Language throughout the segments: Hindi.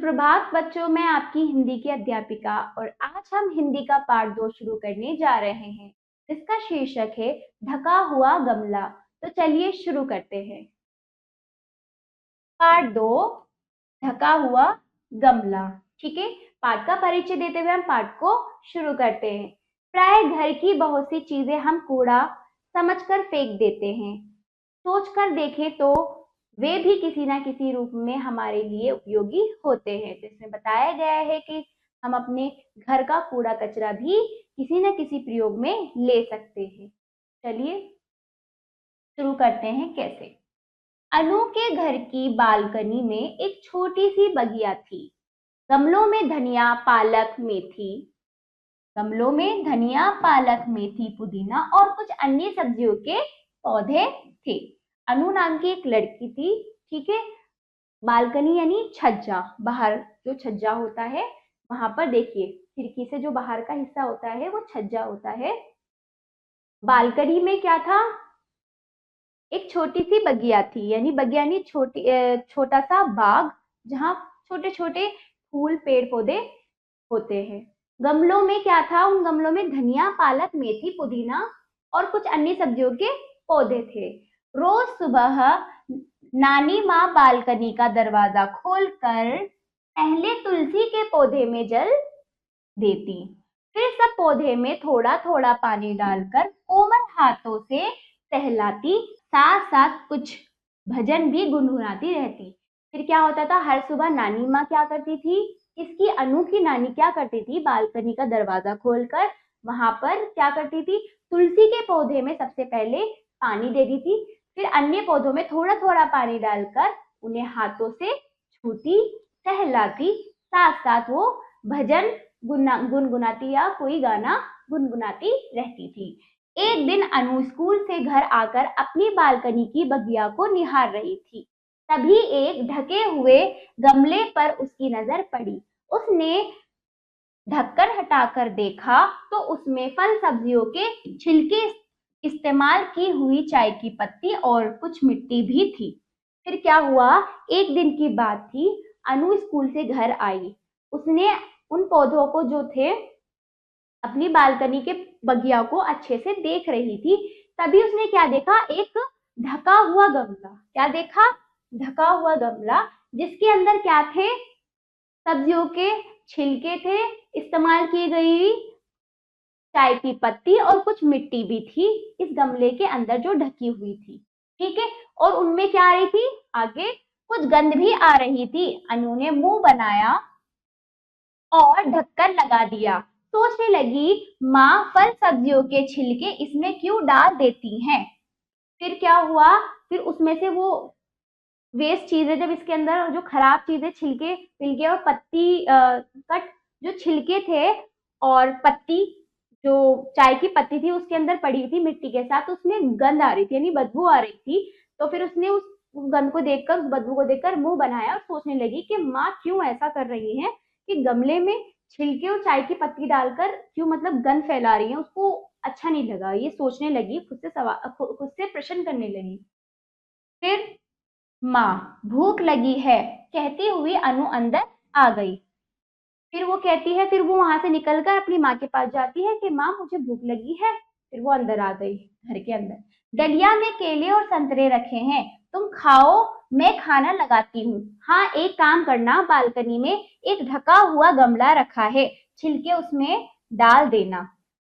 सुप्रभात बच्चों, मैं आपकी हिंदी की अध्यापिका और आज हम हिंदी का पाठ 2 शुरू करने जा रहे हैं। इसका शीर्षक है ढका हुआ गमला। तो चलिए शुरू करते हैं। पाठ 2, ढका हुआ गमला। ठीक है, पाठ का परिचय देते हुए हम पाठ को शुरू करते हैं। प्राय घर की बहुत सी चीजें हम कूड़ा समझकर फेंक देते हैं। सोचकर देखें तो वे भी किसी ना किसी रूप में हमारे लिए उपयोगी होते हैं। तो इसमें बताया गया है कि हम अपने घर का कूड़ा कचरा भी किसी न किसी प्रयोग में ले सकते हैं। चलिए शुरू करते हैं कैसे। अनु के घर की बालकनी में एक छोटी सी बगिया थी। गमलों में धनिया, पालक, मेथी, गमलों में धनिया, पालक, मेथी, पुदीना और कुछ अन्य सब्जियों के पौधे थे। अनु नाम की एक लड़की थी। ठीक है, बालकनी यानी छज्जा, बाहर जो छज्जा होता है वहां पर देखिए खिड़की से जो बाहर का हिस्सा होता है वो छज्जा होता है। बालकनी में क्या था, एक छोटी सी बगिया थी, यानी बगिया यानी छोटा सा बाग जहाँ छोटे छोटे फूल पेड़ पौधे होते हैं। गमलों में क्या था, उन गमलों में धनिया, पालक, मेथी, पुदीना और कुछ अन्य सब्जियों के पौधे थे। रोज सुबह नानी माँ बालकनी का दरवाजा खोलकर पहले तुलसी के पौधे में जल देती, फिर सब पौधे में थोड़ा थोड़ा पानी डालकर कोमल हाथों से सहलाती, साथ साथ कुछ भजन भी गुनगुनाती रहती। फिर क्या होता था, हर सुबह नानी माँ क्या करती थी, इसकी अनु की नानी क्या करती थी, बालकनी का दरवाजा खोलकर वहां पर क्या करती थी, तुलसी के पौधे में सबसे पहले पानी दे दी थी, फिर अन्य पौधों में थोड़ा थोड़ा पानी डालकर उन्हें हाथों से छूती, सहलाती, साथ साथ वो भजन गुनगुनाती या कोई गाना गुनगुनाती रहती थी। एक दिन अनु स्कूल से घर आकर अपनी बालकनी की बगिया को निहार रही थी। तभी एक ढके हुए गमले पर उसकी नजर पड़ी। उसने ढक्कन हटाकर देखा तो उसमें फल सब्जियों के छिलके, इस्तेमाल की हुई चाय की पत्ती और कुछ मिट्टी भी थी। फिर क्या हुआ, एक दिन की बात थी, अनु स्कूल से घर आई। उसने उन पौधों को जो थे अपनी बालकनी के बगिया को अच्छे से देख रही थी। तभी उसने क्या देखा, एक ढका हुआ गमला। क्या देखा, ढका हुआ गमला जिसके अंदर क्या थे, सब्जियों के छिलके थे, इस्तेमाल की गई चाय की पत्ती और कुछ मिट्टी भी थी इस गमले के अंदर जो ढकी हुई थी। ठीक है, और उनमें क्या आ रही थी, आगे कुछ गंध भी आ रही थी। अनु ने मुंह बनाया और ढक्कन लगा दिया। सोचने लगी, माँ फल सब्जियों के छिलके इसमें क्यों डाल देती हैं। फिर क्या हुआ, फिर उसमें से वो वेस्ट चीजें, जब इसके अंदर जो खराब चीजें, छिलके पिलके और पत्ती कट जो छिलके थे और पत्ती जो चाय की पत्ती थी उसके अंदर पड़ी थी मिट्टी के साथ, उसमें गंध आ रही थी यानी बदबू आ रही थी। तो फिर उसने उस गंध को देखकर, उस बदबू को देखकर मुंह बनाया और सोचने लगी कि माँ क्यों ऐसा कर रही है कि गमले में छिलके और चाय की पत्ती डालकर क्यों मतलब गंध फैला रही है। उसको अच्छा नहीं लगा, ये सोचने लगी, खुद से प्रश्न करने लगी। फिर माँ भूख लगी है कहती हुई अनु अंदर आ गई। फिर वो कहती है, फिर वो वहां से निकलकर अपनी माँ के पास जाती है कि माँ मुझे भूख लगी है। फिर वो अंदर आ गई घर के अंदर। डलिया में केले और संतरे रखे हैं, तुम खाओ, मैं खाना लगाती हूँ। हाँ एक काम करना, बालकनी में एक ढका हुआ गमला रखा है, छिलके उसमें डाल देना।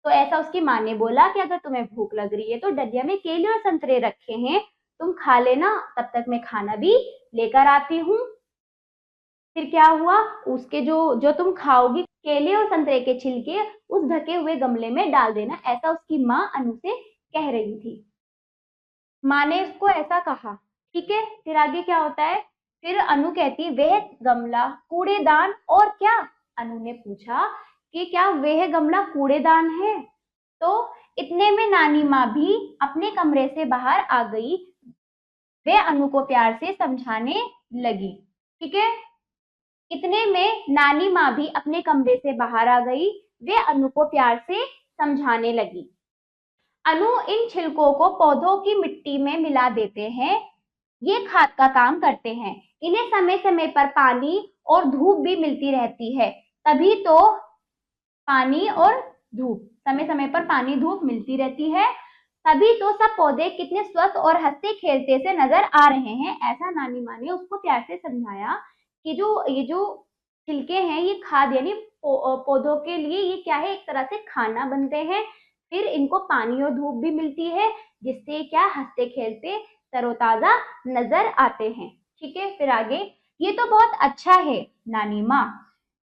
तो ऐसा उसकी माँ ने बोला कि अगर तुम्हें भूख लग रही है तो डलिया में केले और संतरे रखे हैं, तुम खा लेना, तब तक मैं खाना भी लेकर आती हूँ। फिर क्या हुआ, उसके जो जो तुम खाओगी केले और संतरे के छिलके उस ढके हुए गमले में डाल देना, ऐसा उसकी माँ अनु से कह रही थी। माँ ने उसको ऐसा कहा। ठीक है, फिर आगे क्या होता है, फिर अनु कहती वह गमला कूड़ेदान और क्या। अनु ने पूछा कि क्या वह गमला कूड़ेदान है। तो इतने में नानी माँ भी अपने कमरे से बाहर आ गई। वे अनु को प्यार से समझाने लगी। ठीक है, इतने में नानी माँ भी अपने कमरे से बाहर आ गई। वे अनु को प्यार से समझाने लगी। अनु इन छिलकों को पौधों की मिट्टी में मिला देते हैं, ये खाद का काम करते हैं। इन्हें समय समय पर पानी और धूप भी मिलती रहती है। तभी तो पानी और धूप, समय समय पर पानी धूप मिलती रहती है, तभी तो सब पौधे कितने स्वस्थ और हंसते खेलते से नजर आ रहे हैं। ऐसा नानी माँ ने उसको प्यार से समझाया कि ये जो छिलके हैं ये खाद यानी पौधों के लिए ये क्या है, एक तरह से खाना बनते हैं, फिर इनको पानी और धूप भी मिलती है, जिससे क्या हंसते खेलते तरोताजा नजर आते हैं। ठीक है, फिर आगे, ये तो बहुत अच्छा है नानी माँ,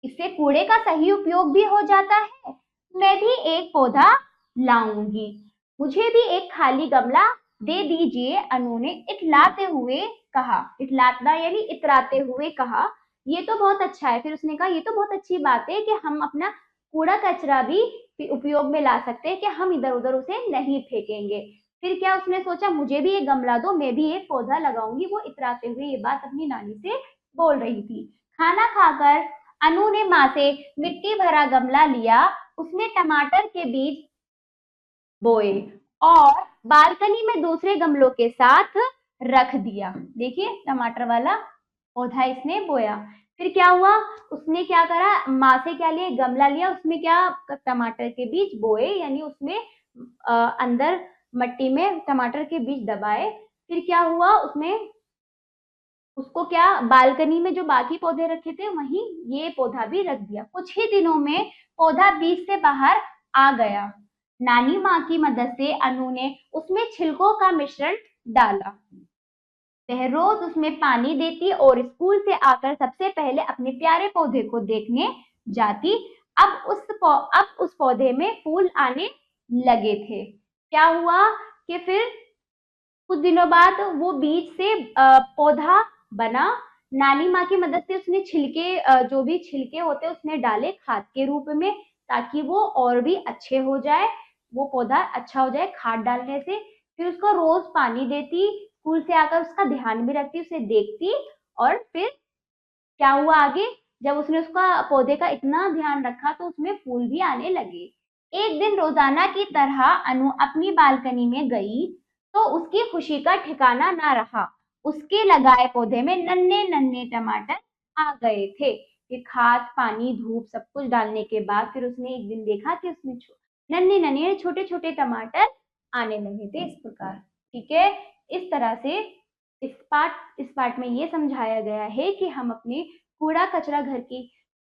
इससे कूड़े का सही उपयोग भी हो जाता है। मैं भी एक पौधा लाऊंगी, मुझे भी एक खाली गमला दे दीजिए, अनु ने इतलाते हुए कहा। इतलातना यानी इतराते हुए कहा। ये तो बहुत अच्छा है। फिर उसने कहा ये तो बहुत अच्छी बात है कि हम अपना कूड़ा कचरा भी उपयोग में ला सकते हैं, कि हम इधर उधर उसे नहीं फेंकेंगे। फिर क्या उसने सोचा, मुझे भी एक गमला दो, मैं भी एक पौधा लगाऊंगी। वो इतराते हुए ये बात अपनी नानी से बोल रही थी। खाना खाकर अनु ने माँ से मिट्टी भरा गमला लिया, उसमें टमाटर के बीज बोए और बालकनी में दूसरे गमलों के साथ रख दिया। देखिए टमाटर वाला पौधा इसने बोया। फिर क्या हुआ, उसने क्या करा, माँ से क्या लिया, गमला लिया, उसमें क्या टमाटर के बीज बोए, यानी उसमें अंदर मट्टी में टमाटर के बीज दबाए। फिर क्या हुआ, उसमें उसको क्या बालकनी में जो बाकी पौधे रखे थे वहीं ये पौधा भी रख दिया। कुछ ही दिनों में पौधा बीज से बाहर आ गया। नानी माँ की मदद से अनु ने उसमें छिलकों का मिश्रण डाला। वह रोज उसमें पानी देती और स्कूल से आकर सबसे पहले अपने प्यारे पौधे को देखने जाती। अब उस पौधे में फूल आने लगे थे। क्या हुआ कि फिर कुछ दिनों बाद वो बीज से पौधा बना। नानी माँ की मदद से उसने छिलके जो भी छिलके होते उसने डाले खाद के रूप में, ताकि वो और भी अच्छे हो जाए, वो पौधा अच्छा हो जाए खाद डालने से। फिर उसको रोज पानी देती, स्कूल से आकर उसका ध्यान भी रखती, उसे देखती। और फिर क्या हुआ आगे, जब उसने उसका पौधे का इतना ध्यान रखा तो उसमें फूल भी आने लगे। एक दिन रोजाना की तरह अनु अपनी बालकनी में गई तो उसकी खुशी का ठिकाना ना रहा। उसके लगाए पौधे में नन्हे नन्हे टमाटर आ गए थे। ये खाद पानी धूप सब कुछ डालने के बाद फिर उसने एक दिन देखा कि उसमें नन्हे नन्हे छोटे छोटे टमाटर आने लगे थे, इस प्रकार। ठीक है, इस तरह से इस पार्ट में ये समझाया गया है कि हम अपने कूड़ा कचरा घर की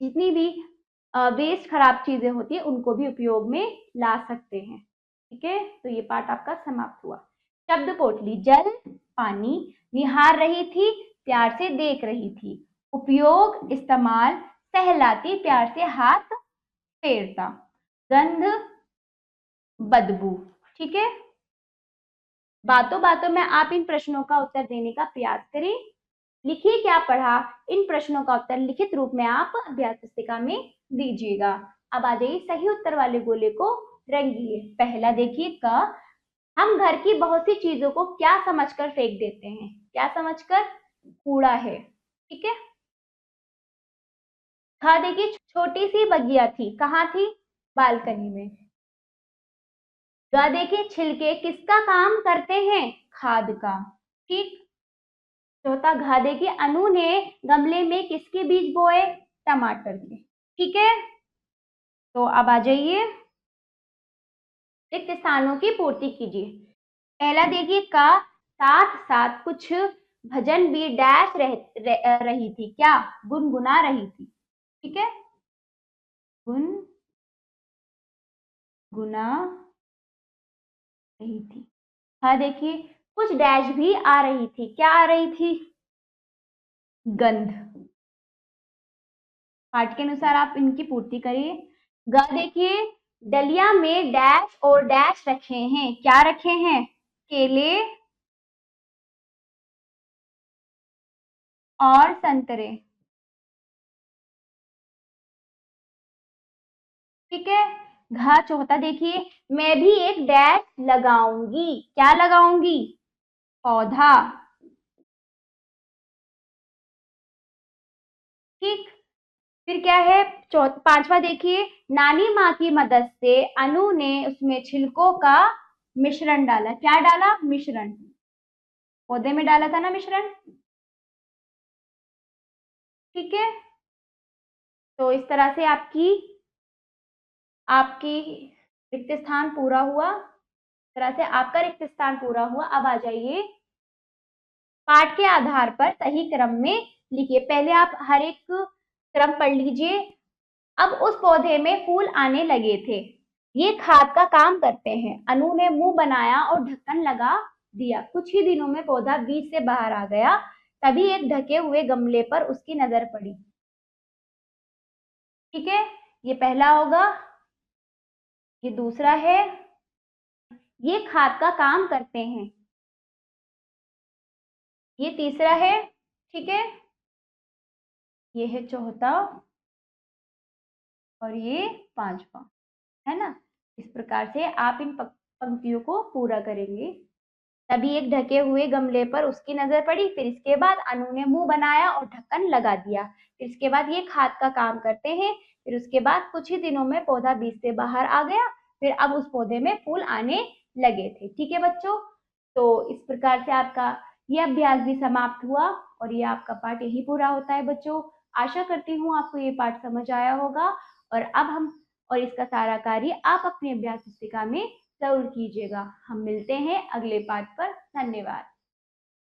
जितनी भी वेस्ट खराब चीजें होती है उनको भी उपयोग में ला सकते हैं। ठीक है, तो ये पार्ट आपका समाप्त हुआ। शब्द पोटली, जल पानी, निहार रही थी, प्यार से देख रही थी, उपयोग इस्तेमाल, सहलाती, प्यार से हाथ फेरता, गंध बदबू। ठीक है, बातों बातों में आप इन प्रश्नों का उत्तर देने का प्रयास करें। लिखिए क्या पढ़ा, इन प्रश्नों का उत्तर लिखित रूप में आप अभ्यास पुस्तिका में दीजिएगा। अब आ जाइए सही उत्तर वाले गोले को रंगिए। पहला देखिए क, हम घर की बहुत सी चीजों को क्या समझकर फेंक देते हैं, क्या समझकर, कूड़ा है। ठीक है। ख देखिए, छोटी सी बगिया थी, कहाँ थी, बालकनी में। ग देखिए, छिलके किसका काम करते हैं, खाद का। ठीक। चौथा घा देखिए, अनु ने गमले में किसके बीज बोए, टमाटर के। ठीक है, तो अब आ जाइए, रिक्त स्थानों की पूर्ति कीजिए। पहला देखिए का, साथ साथ कुछ भजन भी डैश रही थी, क्या, गुनगुना रही थी। ठीक है, गुनगुना रही थी। हाँ देखिए, कुछ डैश भी आ रही थी, क्या आ रही थी, गंध। पाठ के अनुसार आप इनकी पूर्ति करिए। ग देखिए, डलिया में डैश और डैश रखे हैं, क्या रखे हैं, केले और संतरे। ठीक है। घ चौथा देखिए, मैं भी एक डैश लगाऊंगी, क्या लगाऊंगी, पौधा। ठीक। फिर क्या है, पांचवा देखिए, नानी माँ की मदद से अनु ने उसमें छिलकों का मिश्रण डाला, क्या डाला, मिश्रण, पौधे में डाला था ना मिश्रण। ठीक है। तो इस तरह से आपकी रिक्त स्थान पूरा हुआ। इस तरह से आपका रिक्त स्थान पूरा हुआ। अब आ जाइए, पाठ के आधार पर सही क्रम में लिखिए। पहले आप हर एक क्रम पढ़ लीजिए। अब उस पौधे में फूल आने लगे थे, ये खाद का काम करते हैं। अनु ने मुंह बनाया और ढक्कन लगा दिया। कुछ ही दिनों में पौधा बीज से बाहर आ गया। तभी एक ढके हुए गमले पर उसकी नजर पड़ी। ठीक है, ये पहला होगा। ये दूसरा है, ये खाद का काम करते हैं। ये तीसरा है। ठीक है, ये है चौथा और ये पांचवा, है ना। इस प्रकार से आप इन पंक्तियों को पूरा करेंगे। तभी एक ढके हुए गमले पर उसकी नजर पड़ी। फिर इसके बाद अनु ने मुंह बनाया और ढक्कन लगा दिया। फिर इसके बाद ये खाद का काम करते हैं। फिर उसके बाद कुछ ही दिनों में पौधा बीज से बाहर आ गया। फिर अब उस पौधे में फूल आने लगे थे। ठीक है बच्चों, तो इस प्रकार से आपका ये अभ्यास भी समाप्त हुआ और ये आपका पाठ यही पूरा होता है बच्चों। आशा करती हूँ आपको ये पाठ समझ आया होगा। और इसका सारा कार्य आप अपनी अभ्यास पुस्तिका में जरूर कीजिएगा। हम मिलते हैं अगले पाठ पर। धन्यवाद।